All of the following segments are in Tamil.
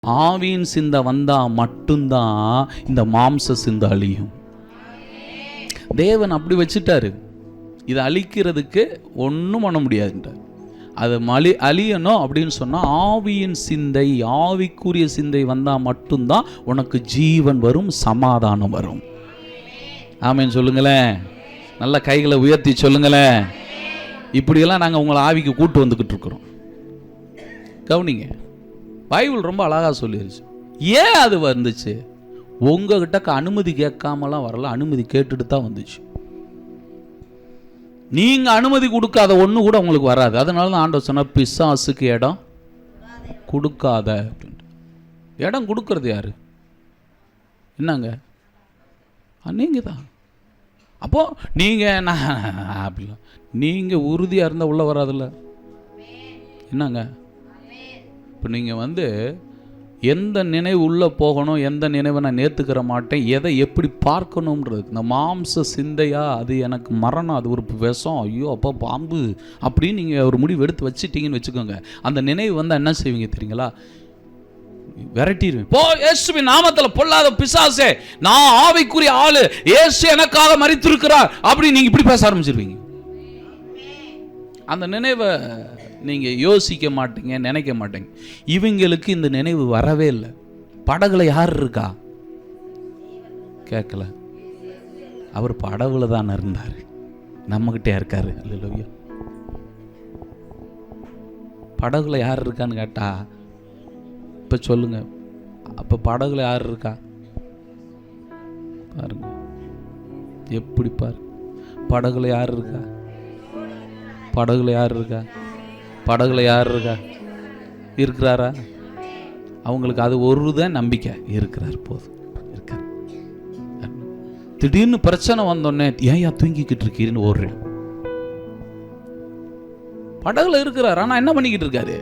ஆவியின் சிந்தை வந்தா மட்டும்தான் இந்த மாம்ச சிந்தை அழியும். தேவன் அப்படி வச்சுட்டாரு. இதை அழிக்கிறதுக்கு ஒன்றும் பண்ண முடியாதுன்றார். அது அழியணும் அப்படின்னு சொன்னால் ஆவியின் சிந்தை, ஆவிக்குரிய சிந்தை வந்தால் மட்டும்தான் உனக்கு ஜீவன் வரும், சமாதானம் வரும். ஆமேன்னு சொல்லுங்களேன். நல்ல கைகளை உயர்த்தி சொல்லுங்களேன். இப்படியெல்லாம் நாங்கள் உங்களை ஆவிக்கு கூட்டு வந்துக்கிட்டு இருக்கிறோம். கவனிங்க, பைபிள் ரொம்ப அழகாக சொல்லிருச்சு. ஏன் அது வந்துச்சு? உங்ககிட்ட அனுமதி கேட்காமலாம் வரல, அனுமதி கேட்டுட்டு தான் வந்துச்சு. நீங்கள் அனுமதி கொடுக்காத ஒன்று கூட உங்களுக்கு வராது. அதனால தான் ஆண்டவர் சொன்ன பிசாசுக்கு இடம் கொடுக்காத. இடம் கொடுக்கறது யாரு? என்னங்க? நீங்கள் தான். அப்போ நீங்கள் நான் அப்படிலாம் நீங்கள் உறுதியாக இருந்தால் உள்ளே வராதில்ல. என்னங்க? இப்போ நீங்கள் எந்த நினைவு உள்ளே போகணும், எந்த நினைவை நான் நேர்த்துக்கிற மாட்டேன், எதை எப்படி பார்க்கணுன்றது. இந்த மாம்ச சிந்தையா அது எனக்கு மரணம், அது ஒரு விஷம், ஐயோ அப்போ பாம்பு அப்படின்னு நீங்கள் ஒரு முடிவு எடுத்து வச்சுட்டீங்கன்னு வச்சுக்கோங்க. அந்த நினைவு வந்தால் என்ன செய்வீங்க தெரியுங்களா? விரட்டிடுவேன். போ இயேசுவின் நாமத்தில் பொல்லாத பிசாசே, நான் ஆவிக்குரிய ஆளு, இயேசு எனக்காக மரித்திருக்கிறார் அப்படி நீங்கள் இப்படி பேச ஆரம்பிச்சிருவீங்க. அந்த நினைவை நீங்கள் யோசிக்க மாட்டீங்க, நினைக்க மாட்டீங்க. இவங்களுக்கு இந்த நினைவு வரவே இல்லை. படகுல யார் இருக்கா? கேட்கல. அவர் படகுல தான் இருந்தார், நம்மகிட்டே இருக்காரு. அல்லேலூயா. படகுல யார் இருக்கான்னு கேட்டா இப்போ சொல்லுங்க. அப்போ படகுல யார் இருக்கா பாருங்க. எப்படி பாரு, படகுல யார் இருக்கா? படகுல யார் இருக்கா? படகுல யார் இருக்கா? இருக்கிறாரா? அவங்களுக்கு அது ஒரு தான் நம்பிக்கை. இருக்கிறார், போதும் இருக்கார். திடீர்னு பிரச்சனை வந்தோடனே ஏன் தூங்கிக்கிட்டு இருக்கீன்னு ஒரு படகுல இருக்கிறார். ஆனால் என்ன பண்ணிக்கிட்டு இருக்காரு?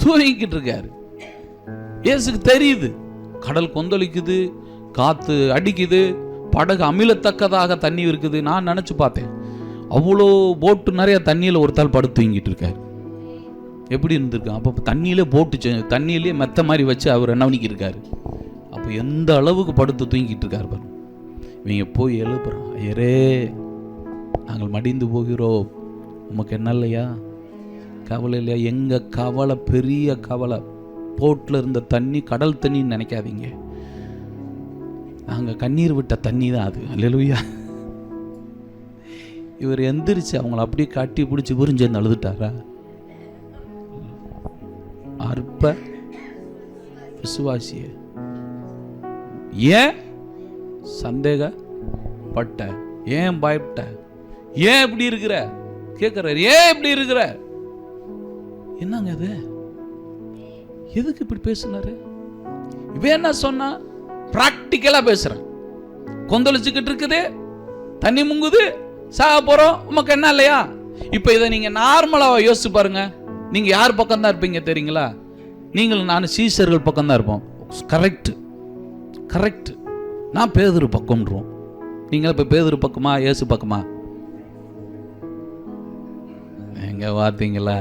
தூங்கிக்கிட்டு இருக்காரு. இயேசுக்கு தெரியுது, கடல் கொந்தளிக்குது, காத்து அடிக்குது, படகு அமிலத்தக்கதாக தண்ணி இருக்குது. நான் நினைச்சு பார்த்தேன், அவ்வளோ போட்டு நிறைய தண்ணியில் ஒருத்தால் படுத்து தூங்கிட்டு இருக்காரு. எப்படி இருந்திருக்கு? அப்போ தண்ணியிலே போட்டு தண்ணியிலே மெத்த மாதிரி வச்சு அவர் என்ன பண்ணிக்கிட்டு இருக்காரு. அப்போ எந்த அளவுக்கு படுத்து தூங்கிட்டு இருக்காரு பாருங்க. இவங்க போய் எழுப்புறோம், ஐயரே நாங்கள் மடிந்து போகிறோம், உமக்கு என்ன இல்லையா? கவலை இல்லையா? எங்கள் கவலை பெரிய கவலை. போட்டில் இருந்த தண்ணி கடல் தண்ணின்னு நினைக்காதீங்க, நாங்கள் கண்ணீர் விட்ட தண்ணி தான் அது. அல்லேலூயா. இவர் எந்திரிச்சு அவங்கள அப்படியே கட்டி பிடிச்சி புரிஞ்சு அழுதுட்டாரா? அற்ப விசுவாசிய, ஏன் சந்தேகப்பட்ட, ஏன் பயப்பட்ட, ஏன் இப்படி இருக்கிற கேட்கிறாரு. ஏன் இப்படி இருக்கிற? என்னங்க அது? எதுக்கு இப்படி பேசுனாரு? இவன் என்ன சொன்னா? பிராக்டிக்கலா பேசுறேன். கொந்தளிச்சுக்கிட்டு இருக்குது, தண்ணி முங்குது, சாக போறோம், உமக்கு என்ன இல்லையா? இப்ப இதை நீங்க நார்மலா யோசிச்சு பாருங்க. நீங்க யார் பக்கம் தான் இருப்பீங்க தெரியுங்களா? நீங்களும் நானும் சீசர்கள் பக்கம் தான் இருப்போம். Correct correct. நான் பேதுரு பக்கம்ன்றோம். நீங்க இப்ப பேதுரு பக்கமா இயேசு பக்கமா? எங்க பார்த்தீங்களா?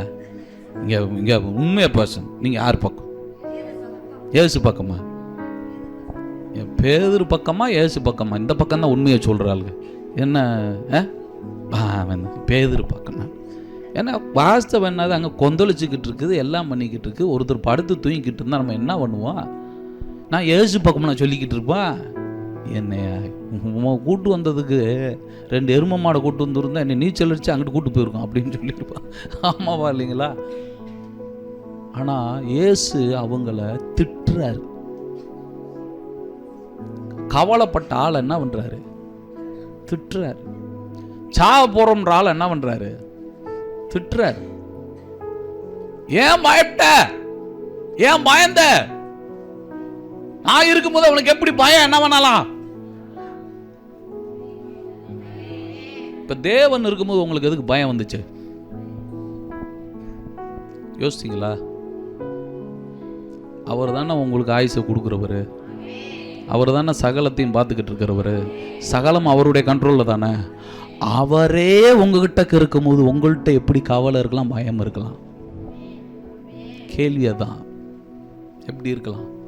இங்க இங்க உண்மையா பேசணும். நீங்க யார் பக்கம்? இயேசு பக்கமா? பேதுரு பக்கமா இயேசு பக்கமா? இந்த பக்கம் தான் உண்மையை சொல்றாளுங்க. என்ன பேதுரு பக்கமா? ஏன்னா வாஸ்தவம் என்னது, அங்கே கொந்தளிச்சுக்கிட்டு இருக்குது, எல்லாம் பண்ணிக்கிட்டு இருக்கு. ஒருத்தர் படுத்து தூங்கிக்கிட்டு இருந்தால் நம்ம என்ன பண்ணுவோம்? நான் ஏசு பக்கம் நான் சொல்லிக்கிட்டு இருப்பேன். என்னையா கூட்டு வந்ததுக்கு 2 எரும மாடை கூட்டு வந்துருந்தா என்னை நீச்சல் அடிச்சு அங்கிட்டு கூட்டு போயிருக்கோம் அப்படின்னு சொல்லியிருப்பான். ஆமாவா இல்லைங்களா? ஆனால் இயேசு அவங்கள திட்டுறாரு. கவலைப்பட்ட ஆள் என்ன பண்றாரு? திட்டுறாரு. சாவ போறோம்ன்ற ஆள் என்ன பண்றாரு? திட்டுறாரு. ஏன் பயப்பட்ட? ஏன் பயந்த? நான் இருக்கும்போது அவனுக்கு எப்படி பயம் என்ன பண்ணலாம்? இப்ப தேவன் இருக்கும்போது உங்களுக்கு எதுக்கு பயம் வந்துச்சு? யோசித்தீங்களா? அவர் தானே உங்களுக்கு ஆயுசை கொடுக்குறவர், அவர் தானே சகலத்தையும் பார்த்துக்கிட்டு இருக்கிறவர், சகலம் அவருடைய கண்ட்ரோலில் தானே. அவரே உங்ககிட்ட இருக்கும்போது உங்கள்கிட்ட எப்படி கவலை இருக்கலாம், பயம் இருக்கலாம்? கேள்வியை தான். எப்படி இருக்கலாம்?